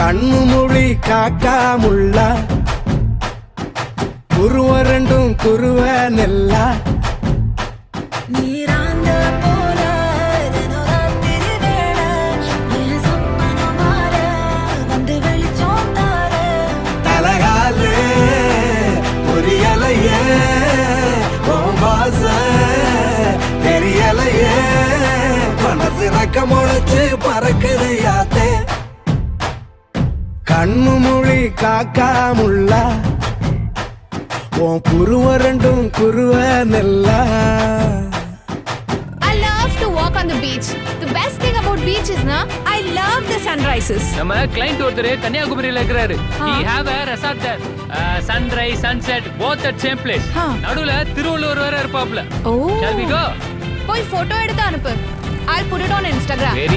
கண்ணு மொழி காக்காமுள்ளா குருவ ரெண்டும் குருவ நெல்லா நீராந்த போல தினராத்திரி வேளை என் சொப்பனம் மாற வந்து வெளிச்சம் தார தலகாலே புரியலையே உன் வாச தெரியலையே மனசு ரக்க முளைச்சு பறக்குது யாத்தே கண்ணு மொழி காக்காமுள்ளா உன் குருவ ரெண்டும் குருவ நெல்லா. I love to walk on the beach. The best thing about beach is na I love the sunrises. நம்ம கிளைண்ட் ஒருத்தர் கன்னியாகுமரியில இருக்கிறாரு. He have a resort there. Sunrise, sunset both at same place. நடுவுல திருவள்ளுவர் வேற இருப்பாப்ல. Oh. Shall we go? போய் photo எடுத்து அனுப்பு. I'll put it on Instagram.